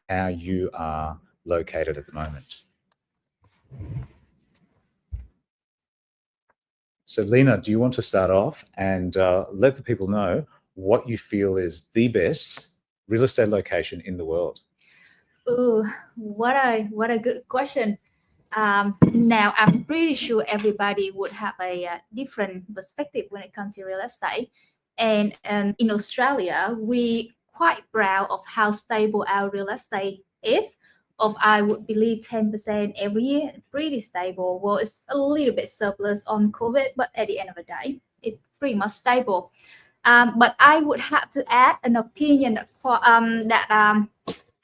how you are located at the moment. So, Lena, do you want to start off and let the people know what you feel is the best real estate location in the world? Ooh, what a good question. Now, I'm pretty sure everybody would have a different perspective when it comes to real estate. And in Australia, we quite proud of how stable our real estate is. Of I would believe 10% every year, pretty stable. Well, it's a little bit surplus on COVID, but at the end of the day, it's pretty much stable. But I would have to add an opinion that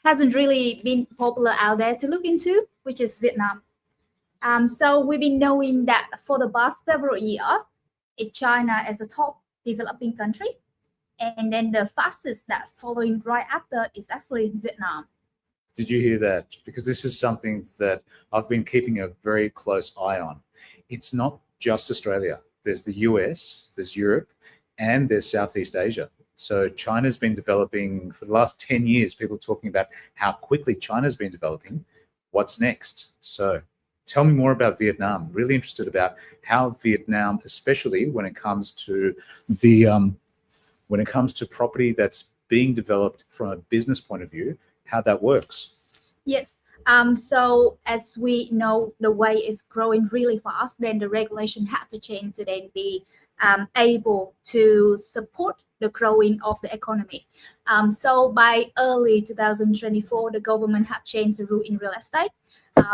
hasn't really been popular out there to look into, which is Vietnam. So we've been knowing that for the past several years, it's China as a top developing country, and then the fastest that's following right after is actually Vietnam. Did you hear that? Because this is something that I've been keeping a very close eye on. It's not just Australia. There's the US, there's Europe, and there's Southeast Asia. So China's been developing for the last 10 years, people talking about how quickly China's been developing. What's next? So tell me more about Vietnam. Really interested about how Vietnam, especially when it comes to property that's being developed from a business point of view, how that works. Yes. So as we know, the way is growing really fast, then the regulation had to change to then be able to support the growing of the economy. So by early 2024, the government had changed the rule in real estate.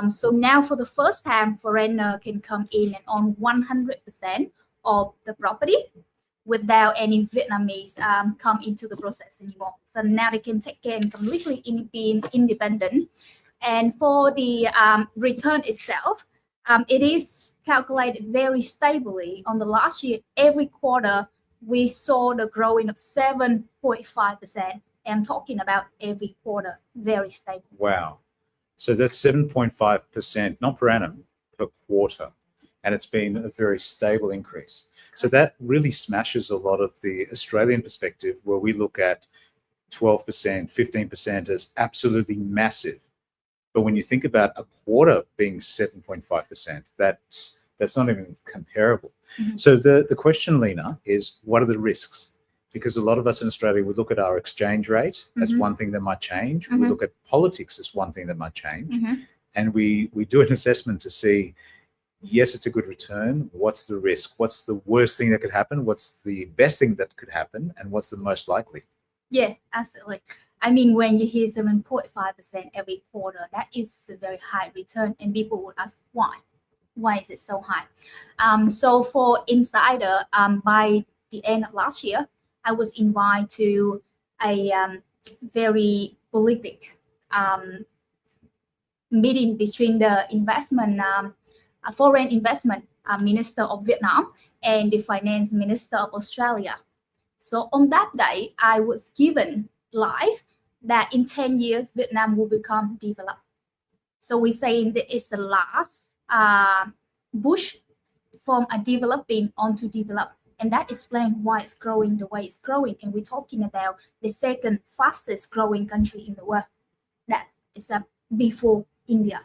So now for the first time, foreigner can come in and own 100% of the property without any Vietnamese come into the process anymore. So now they can take care and completely being independent. And for the return itself, it is calculated very stably. On the last year, every quarter, we saw the growing of 7.5%. I'm talking about every quarter, very stable. Wow. So that's 7.5%, not per annum, per quarter. And it's been a very stable increase. So that really smashes a lot of the Australian perspective where we look at 12%, 15% as absolutely massive. But when you think about a quarter being 7.5%, that's not even comparable. Mm-hmm. So the question, Lena, is what are the risks? Because a lot of us in Australia, we look at our exchange rate as Mm-hmm. one thing that might change. Mm-hmm. We look at politics as one thing that might change. Mm-hmm. And we do an assessment to see, yes, it's a good return. What's the risk? What's the worst thing that could happen? What's the best thing that could happen? And what's the most likely? Yeah, absolutely. I mean, when you hear 7.5% every quarter, that is a very high return, and people would ask why. Why is it so high? So for insider, by the end of last year, I was invited to a very politic meeting between the foreign investment minister of Vietnam and the finance minister of Australia. So on that day, I was given live that in 10 years, Vietnam will become developed. So we're saying that it's the last push from a developing onto develop. And that explains why it's growing the way it's growing. And we're talking about the second fastest growing country in the world. That is before India.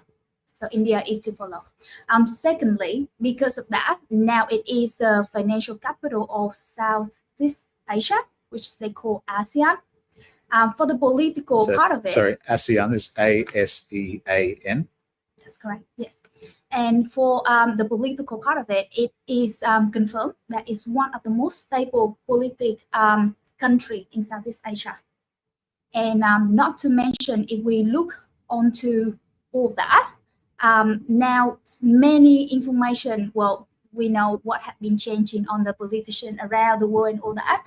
So India is to follow. Secondly, because of that, now it is the financial capital of Southeast Asia, which they call ASEAN. For the political part of it. Sorry, ASEAN is ASEAN. That's correct, yes. And for the political part of it, it is confirmed that it's one of the most stable political country in Southeast Asia. And not to mention, if we look onto all that, now many information, well, we know what has been changing on the politician around the world and all that.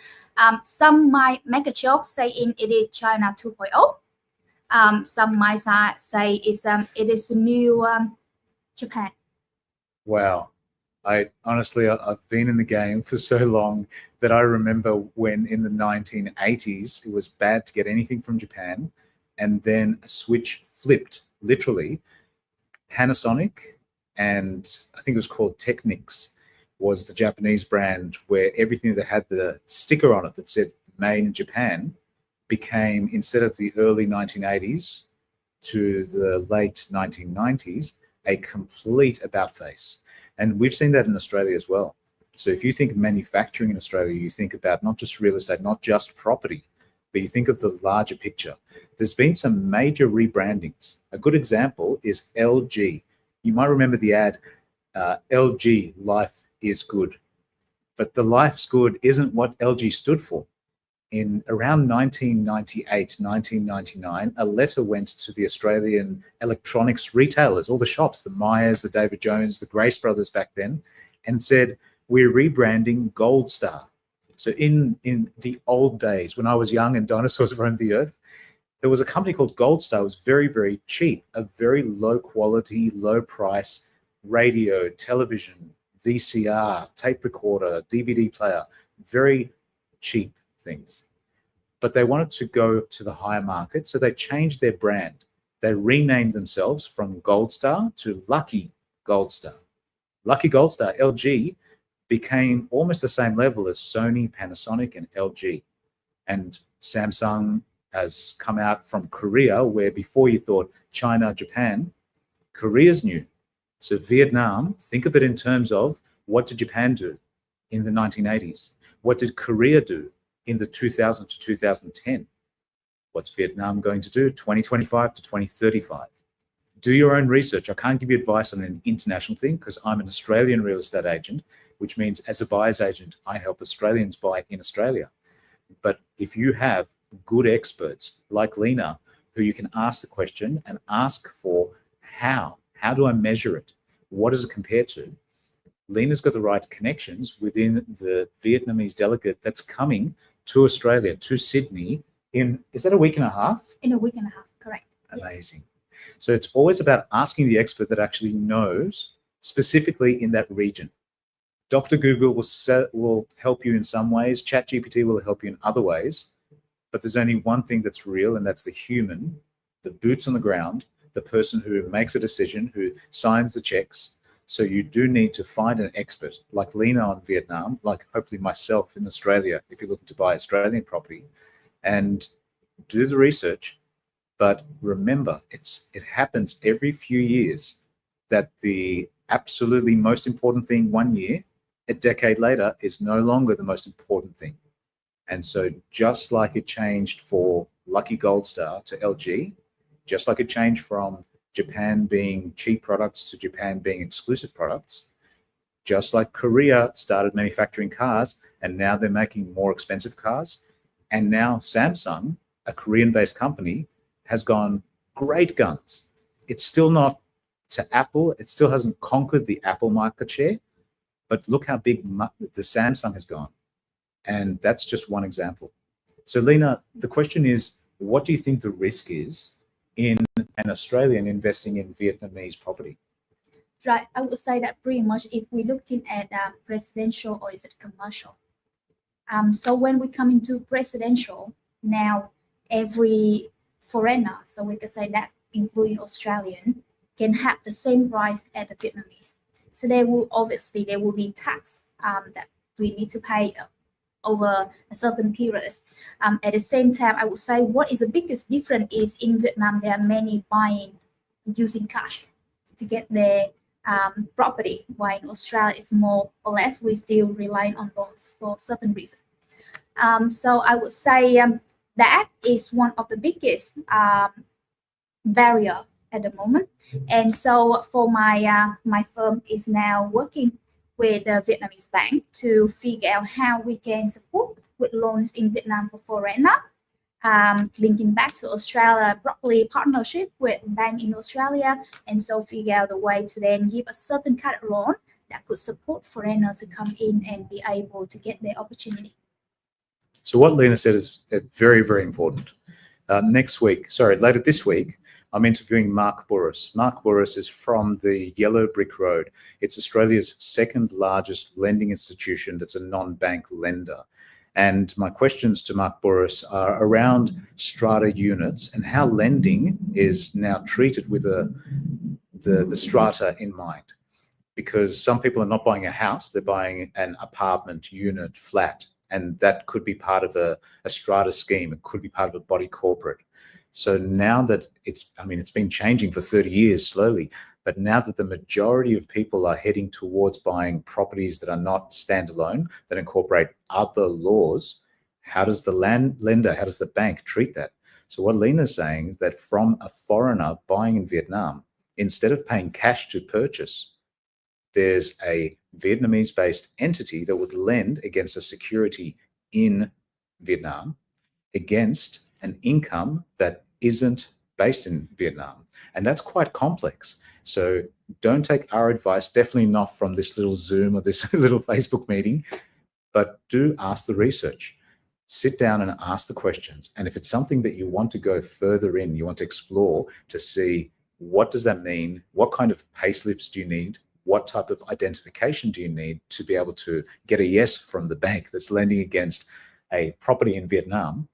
Some might make a joke saying it is China 2.0. Some might say it is the new Japan. Wow. I've been in the game for so long that I remember when in the 1980s, it was bad to get anything from Japan. And then a switch flipped, literally. Panasonic, and I think it was called Technics, was the Japanese brand where everything that had the sticker on it that said made in Japan became, instead of the early 1980s, to the late 1990s, a complete about face. And we've seen that in Australia as well. So if you think manufacturing in Australia, you think about not just real estate, not just property, but you think of the larger picture. There's been some major rebrandings. A good example is LG. You might remember the ad, LG, life is good. But the life's good isn't what LG stood for. In around 1998, 1999, a letter went to the Australian electronics retailers, all the shops, the Myers, the David Jones, the Grace Brothers back then, and said, we're rebranding Gold Star. So in the old days, when I was young and dinosaurs roamed the earth, there was a company called Gold Star. It was very, very cheap, a very low quality, low price radio, television, VCR, tape recorder, DVD player, very cheap things. But they wanted to go to the higher market, so they changed their brand. They renamed themselves from Gold Star to Lucky Gold Star. Lucky Gold Star, LG, became almost the same level as Sony, Panasonic, and LG. And Samsung has come out from Korea, where before you thought China, Japan, Korea's new. So Vietnam, think of it in terms of what did Japan do in the 1980s? What did Korea do in the 2000 to 2010? What's Vietnam going to do 2025 to 2035? Do your own research. I can't give you advice on an international thing because I'm an Australian real estate agent, which means as a buyer's agent, I help Australians buy in Australia. But if you have good experts like Lena, who you can ask the question and ask for how do I measure it? What does it compare to? Lena's got the right connections within the Vietnamese delegate that's coming to Australia, to Sydney in, is that a week and a half? In a week and a half, correct. Amazing. Yes. So it's always about asking the expert that actually knows specifically in that region. Dr. Google will help you in some ways. ChatGPT will help you in other ways. But there's only one thing that's real, and that's the human, the boots on the ground, the person who makes a decision, who signs the checks. So you do need to find an expert like Lena in Vietnam, like hopefully myself in Australia, if you're looking to buy Australian property, and do the research. But remember, it happens every few years that the absolutely most important thing one year, a decade later, is no longer the most important thing. And so just like it changed for Lucky Gold Star to LG, just like it changed from Japan being cheap products to Japan being exclusive products, just like Korea started manufacturing cars and now they're making more expensive cars, and now Samsung, a Korean-based company, has gone great guns. It's still not to Apple. It still hasn't conquered the Apple market share, but look how big the Samsung has gone. And that's just one example. So Lena, the question is, what do you think the risk is in an Australian investing in Vietnamese property? Right, I would say that pretty much if we're looking at residential or is it commercial. So when we come into residential, now every foreigner, so we could say that including Australian, can have the same price as the Vietnamese. So there will be tax that we need to pay over a certain period. At the same time, I would say what is the biggest difference is in Vietnam, there are many buying using cash to get their property, while in Australia it's more or less we still rely on loans for certain reason. So I would say that is one of the biggest barrier at the moment. And so for my firm is now working with the Vietnamese bank to figure out how we can support with loans in Vietnam for foreigner, linking back to Australia, properly partnership with bank in Australia, and so figure out the way to then give a certain kind of loan that could support foreigners to come in and be able to get their opportunity. So what Lena said is very, very important. Later this week, I'm interviewing Mark Burris. Mark Burris is from the Yellow Brick Road. It's Australia's second largest lending institution that's a non-bank lender. And my questions to Mark Burris are around strata units and how lending is now treated with the strata in mind. Because some people are not buying a house, they're buying an apartment, unit, flat, and that could be part of a strata scheme. It could be part of a body corporate. So now that it's been changing for 30 years slowly, but now that the majority of people are heading towards buying properties that are not standalone, that incorporate other laws, how does the lender, how does the bank treat that? So what Lena's saying is that from a foreigner buying in Vietnam, instead of paying cash to purchase, there's a Vietnamese-based entity that would lend against a security in Vietnam against an income that isn't based in Vietnam. And that's quite complex. So don't take our advice, definitely not from this little Zoom or this little Facebook meeting, but do ask the research. Sit down and ask the questions. And if it's something that you want to go further in, you want to explore to see what does that mean? What kind of pay slips do you need? What type of identification do you need to be able to get a yes from the bank that's lending against a property in Vietnam?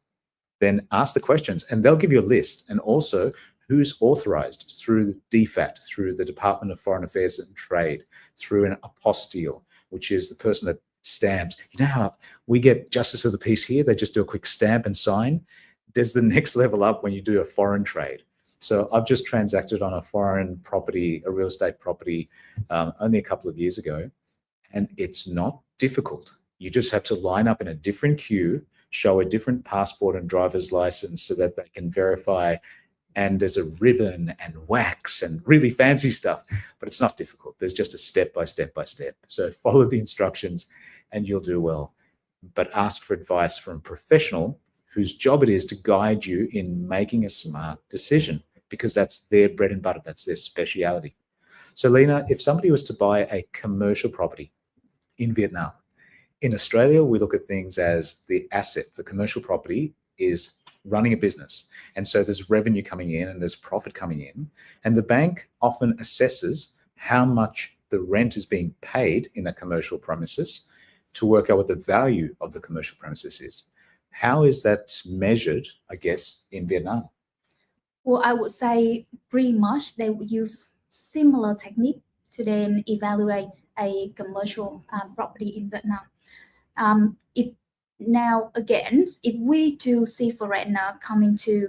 Then ask the questions and they'll give you a list. And also who's authorized through the DFAT, through the Department of Foreign Affairs and Trade, through an apostille, which is the person that stamps. You know how we get justice of the peace here? They just do a quick stamp and sign. There's the next level up when you do a foreign trade. So I've just transacted on a foreign property, a real estate property, only a couple of years ago, and it's not difficult. You just have to line up in a different queue, show a different passport and driver's license so that they can verify, and there's a ribbon and wax and really fancy stuff, but it's not difficult. There's just a step by step by step. So follow the instructions and you'll do well. But ask for advice from a professional whose job it is to guide you in making a smart decision, because that's their bread and butter, that's their speciality. So Lena, if somebody was to buy a commercial property in Vietnam, in Australia, we look at things as the asset. The commercial property is running a business. And so there's revenue coming in and there's profit coming in. And the bank often assesses how much the rent is being paid in a commercial premises to work out what the value of the commercial premises is. How is that measured, I guess, in Vietnam? Well, I would say pretty much they would use similar technique to then evaluate a commercial property in Vietnam. If we do see foreigner coming to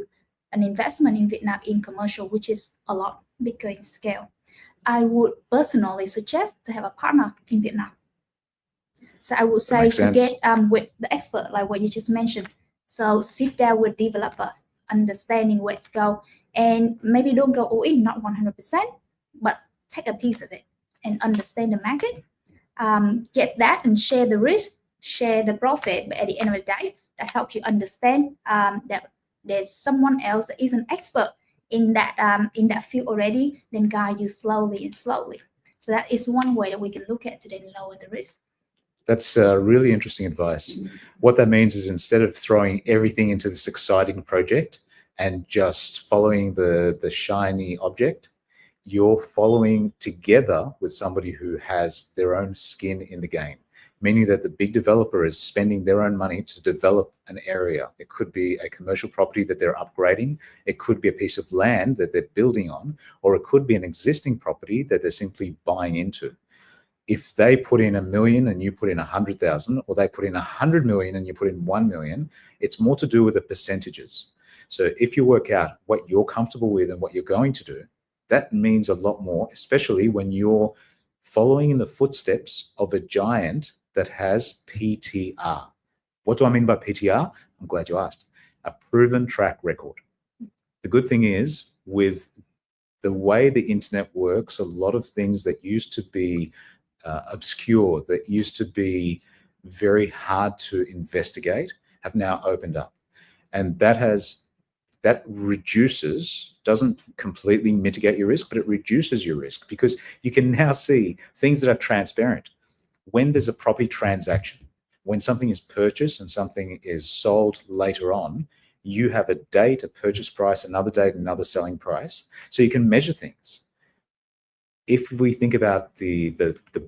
an investment in Vietnam in commercial, which is a lot bigger in scale, I would personally suggest to have a partner in Vietnam. So I would say to get with the expert, like what you just mentioned. So sit down with developer, understanding where to go, and maybe don't go all in, not 100%, but take a piece of it and understand the market. Get that and share the risk, share the profit. But at the end of the day, that helps you understand that there's someone else that is an expert in that field already, then guide you slowly and slowly. So that is one way that we can look at to then lower the risk. That's really interesting advice. What that means is instead of throwing everything into this exciting project and just following the shiny object, you're following together with somebody who has their own skin in the game, meaning that the big developer is spending their own money to develop an area. It could be a commercial property that they're upgrading. It could be a piece of land that they're building on, or it could be an existing property that they're simply buying into. If they put in $1 million and you put in 100,000, or they put in 100 million and you put in 1 million, it's more to do with the percentages. So if you work out what you're comfortable with and what you're going to do, that means a lot more, especially when you're following in the footsteps of a giant that has PTR. What do I mean by PTR? I'm glad you asked. A proven track record. The good thing is, with the way the internet works, a lot of things that used to be obscure, that used to be very hard to investigate, have now opened up. And that reduces, doesn't completely mitigate your risk, but it reduces your risk, because you can now see things that are transparent. When there's a property transaction, when something is purchased and something is sold later on, you have a date, a purchase price, another date, another selling price. So you can measure things. If we think about the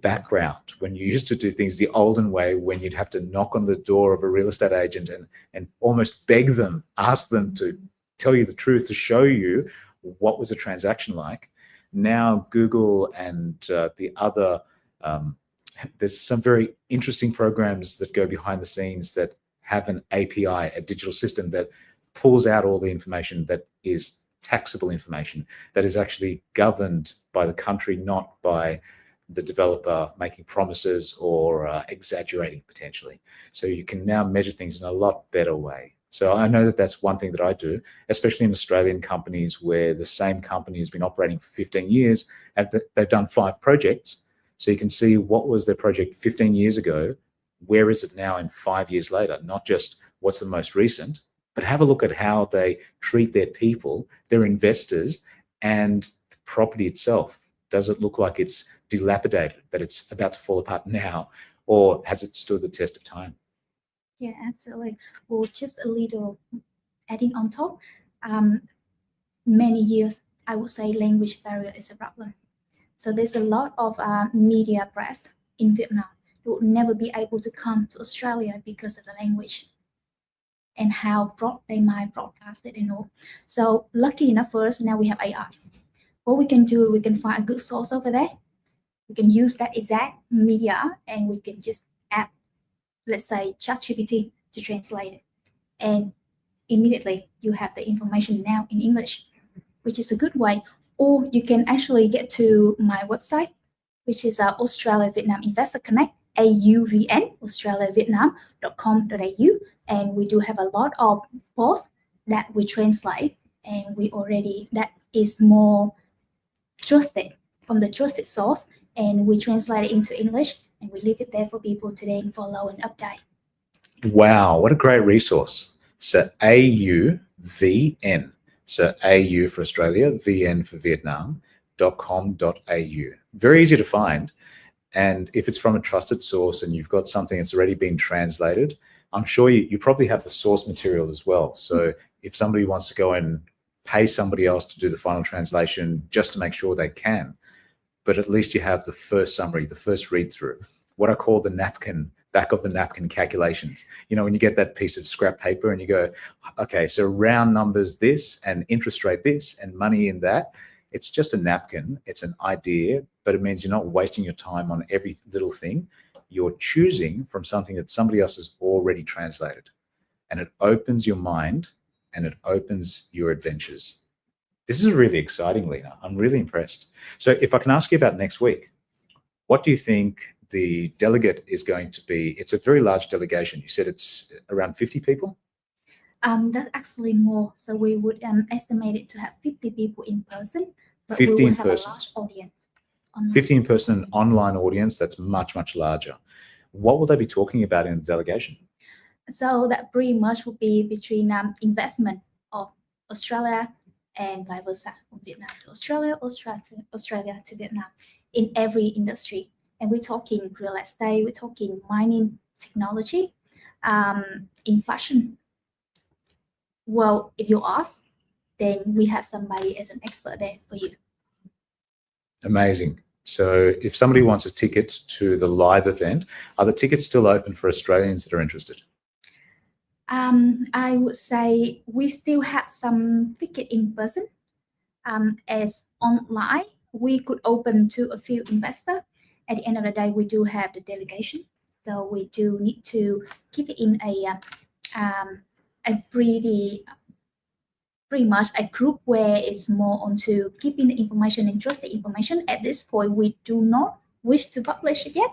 background, when you used to do things the olden way, when you'd have to knock on the door of a real estate agent and almost beg them, ask them to tell you the truth, to show you what was a transaction like. Now Google and the other, there's some very interesting programs that go behind the scenes that have an API, a digital system that pulls out all the information that is taxable information that is actually governed by the country, not by the developer making promises or exaggerating potentially. So you can now measure things in a lot better way. So I know that that's one thing that I do, especially in Australian companies where the same company has been operating for 15 years. And they've done 5 projects. So you can see what was their project 15 years ago, where is it now in 5 years later, not just what's the most recent, but have a look at how they treat their people, their investors, and the property itself. Does it look like it's dilapidated, that it's about to fall apart now, or has it stood the test of time? Yeah, absolutely. Well, just a little adding on top. Many years, I would say language barrier is a problem. So there's a lot of media press in Vietnam who would never be able to come to Australia because of the language and how broad they might broadcast it and all. So lucky enough for us, now we have AI. What we can do, we can find a good source over there. We can use that exact media and we can just add, let's say, ChatGPT to translate it. And immediately you have the information now in English, which is a good way. Or you can actually get to my website, which is Australia Vietnam Investor Connect, AUVN, australiavietnam.com.au. And we do have a lot of posts that we translate, and we already, that is more trusted, from the trusted source, and we translate it into English, and we leave it there for people to then follow and update. Wow, what a great resource. So AUVN. So AU for Australia, VN for Vietnam.com.au. Very easy to find. And if it's from a trusted source and you've got something that's already been translated, I'm sure you probably have the source material as well. So if somebody wants to go and pay somebody else to do the final translation just to make sure they can, but at least you have the first summary, the first read through, what I call the napkin, back of the napkin calculations. You know, when you get that piece of scrap paper and you go, okay, so round numbers this and interest rate this and money in that, it's just a napkin, it's an idea, but it means you're not wasting your time on every little thing. You're choosing from something that somebody else has already translated, and it opens your mind and it opens your adventures. This is really exciting, Lena. I'm really impressed. So if I can ask you about next week, what do you think the delegate is going to be? It's a very large delegation. You said it's around 50 people? That's actually more. So we would estimate it to have 50 people in person, but 50 we will in have person. a large audience. Online. 50 in person, an online audience that's much, much larger. What will they be talking about in the delegation? So that pretty much will be between investment of Australia and vice versa, from Vietnam to Australia, Australia to Vietnam, in every industry. And we're talking real estate, we're talking mining, technology, in fashion. Well, if you ask, then we have somebody as an expert there for you. Amazing. So if somebody wants a ticket to the live event, are the tickets still open for Australians that are interested? I would say we still have some ticket in person. As online, we could open to a few investors. At the end of the day, we do have the delegation, so we do need to keep it in a pretty much a group where it's more onto keeping the information and trust the information. At this point, we do not wish to publish it yet.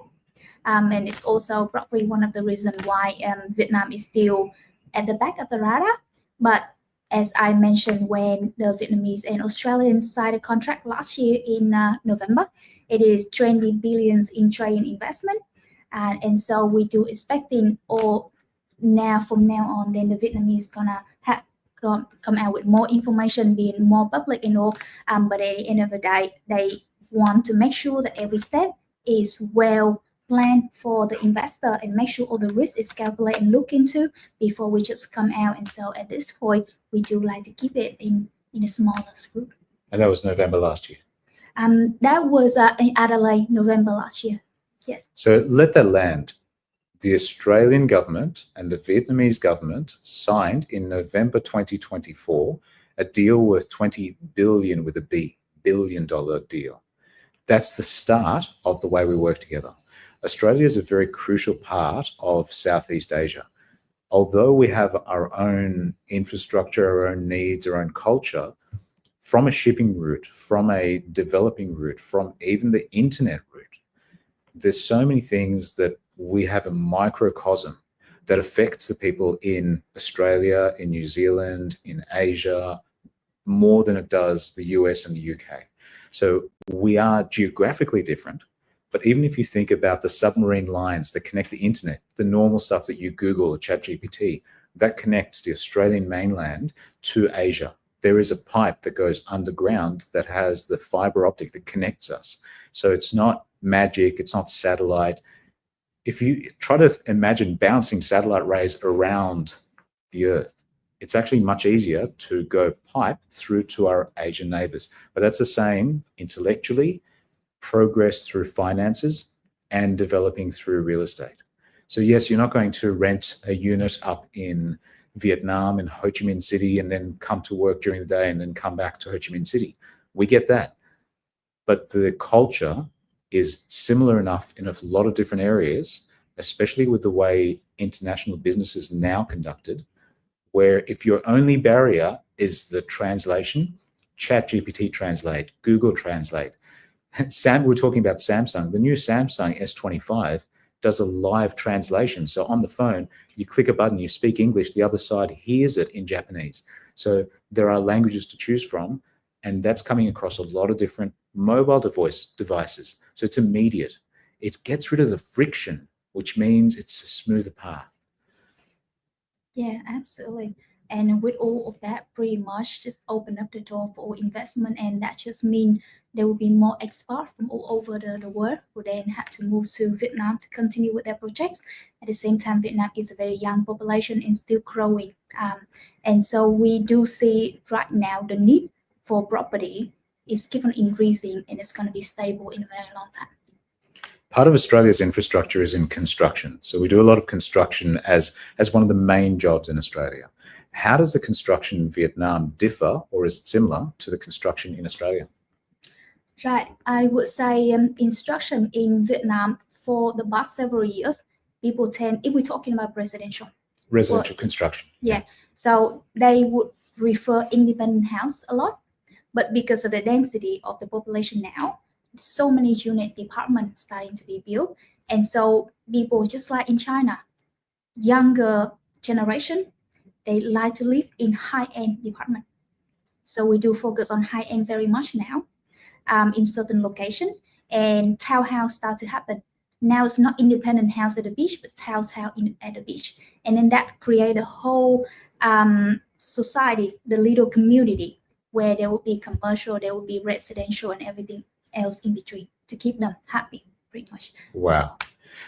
And it's also probably one of the reasons why Vietnam is still at the back of the radar. But as I mentioned, when the Vietnamese and Australians signed a contract last year in November, it is 20 billions in trade and investment. And so we do expecting, or now from now on, then the Vietnamese gonna have come out with more information, being more public and all. But at the end of the day, they want to make sure that every step is well planned for the investor and make sure all the risk is calculated and looked into before we just come out. And so at this point, we do like to keep it in a smallest group. And that was November last year? That was in Adelaide, November last year. Yes. So let that land. The Australian government and the Vietnamese government signed in November 2024 a deal worth 20 billion with a B, billion-dollar deal. That's the start of the way we work together. Australia is a very crucial part of Southeast Asia. Although we have our own infrastructure, our own needs, our own culture, from a shipping route, from a developing route, from even the internet route. There's so many things that we have a microcosm that affects the people in Australia, in New Zealand, in Asia, more than it does the US and the UK. So we are geographically different. But even if you think about the submarine lines that connect the internet, the normal stuff that you Google or ChatGPT, that connects the Australian mainland to Asia. There is a pipe that goes underground that has the fiber optic that connects us. So it's not magic, it's not satellite. If you try to imagine bouncing satellite rays around the Earth, it's actually much easier to go pipe through to our Asian neighbors. But that's the same intellectually, progress through finances, and developing through real estate. So yes, you're not going to rent a unit up in Vietnam in Ho Chi Minh City and then come to work during the day and then come back to Ho Chi Minh City. We get that. But the culture is similar enough in a lot of different areas, especially with the way international business is now conducted, where if your only barrier is the translation, ChatGPT Translate, Google Translate. Sam, we're talking about Samsung. The new Samsung S25 does a live translation. So on the phone, you click a button, you speak English, the other side hears it in Japanese. So there are languages to choose from, and that's coming across a lot of different mobile devices. So it's immediate. It gets rid of the friction, which means it's a smoother path. Yeah, absolutely. And with all of that, pretty much just open up the door for investment, and that just means there will be more expats from all over the world who then have to move to Vietnam to continue with their projects. At the same time, Vietnam is a very young population and still growing. And so we do see right now the need for property is keep on increasing, and it's going to be stable in a very long time. Part of Australia's infrastructure is in construction. So we do a lot of construction as one of the main jobs in Australia. How does the construction in Vietnam differ, or is it similar to the construction in Australia? Right, I would say construction in Vietnam for the past several years, people tend, if we're talking about residential construction. Yeah, so they would prefer independent house a lot, but because of the density of the population now, so many unit departments starting to be built, and so people, just like in China, younger generation, they like to live in high-end department. So we do focus on high-end very much now, in certain location, and townhouse start to happen. Now it's not independent house at the beach, but townhouse at the beach, and then that create a whole society, the little community where there will be commercial, there will be residential, and everything else in between to keep them happy, pretty much. Wow.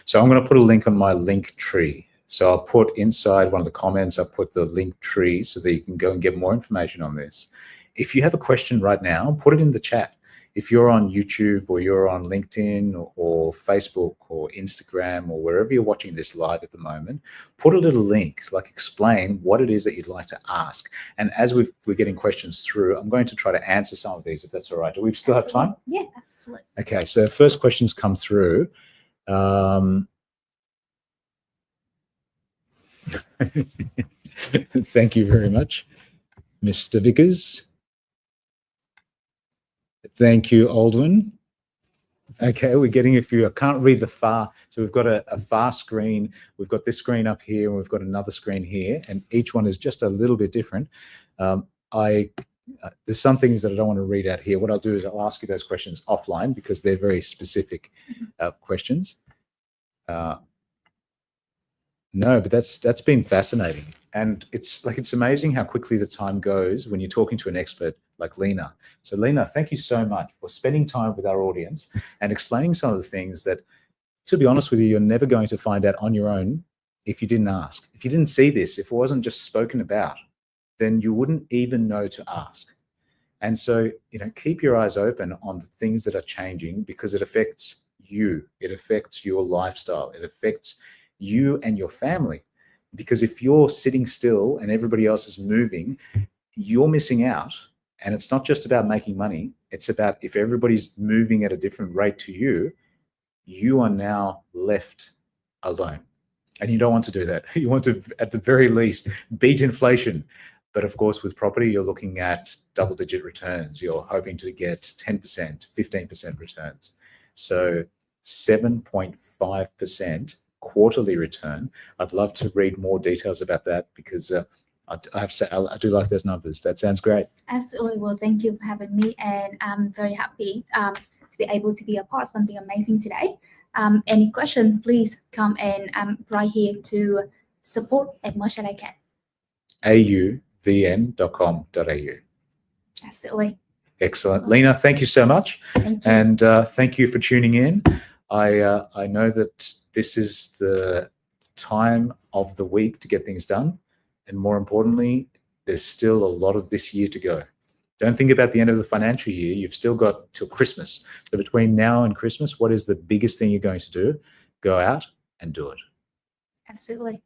So I'm going to put a link on my link tree. So I'll put inside one of the comments, I'll put the link tree so that you can go and get more information on this. If you have a question right now, put it in the chat. If you're on YouTube or you're on LinkedIn or Facebook or Instagram or wherever you're watching this live at the moment, put a little link, like explain what it is that you'd like to ask. And as we're getting questions through, I'm going to try to answer some of these if that's all right. Do we still have time? Yeah, absolutely. Okay, so first questions come through. Thank you very much, Mr. Vickers. Thank you, Aldwin. Okay, we're getting a few. I can't read the far. So we've got a far screen. We've got this screen up here, and we've got another screen here, and each one is just a little bit different. There's some things that I don't want to read out here. What I'll do is I'll ask you those questions offline because they're very specific questions. No, but that's been fascinating. And it's amazing how quickly the time goes when you're talking to an expert like Lena. So Lena, thank you so much for spending time with our audience and explaining some of the things that, to be honest with you, you're never going to find out on your own if you didn't ask. If you didn't see this, if it wasn't just spoken about, then you wouldn't even know to ask. And so, keep your eyes open on the things that are changing because it affects you. It affects your lifestyle. It affects you and your family. Because if you're sitting still and everybody else is moving, you're missing out. And it's not just about making money. It's about if everybody's moving at a different rate to you, you are now left alone. And you don't want to do that. You want to, at the very least, beat inflation. But of course, with property, you're looking at double-digit returns. You're hoping to get 10%, 15% returns. So 7.5% quarterly return. I'd love to read more details about that because I have to say, I do like those numbers. That sounds great. Absolutely. Well, thank you for having me, and I'm very happy to be able to be a part of something amazing today. Any question, please come, and I'm right here to support as much as I can. auvn.com.au. Absolutely. Excellent. Lena, thank you so much. Thank you. And thank you for tuning in. I know that this is the time of the week to get things done. And more importantly, there's still a lot of this year to go. Don't think about the end of the financial year. You've still got till Christmas. So between now and Christmas, what is the biggest thing you're going to do? Go out and do it. Absolutely.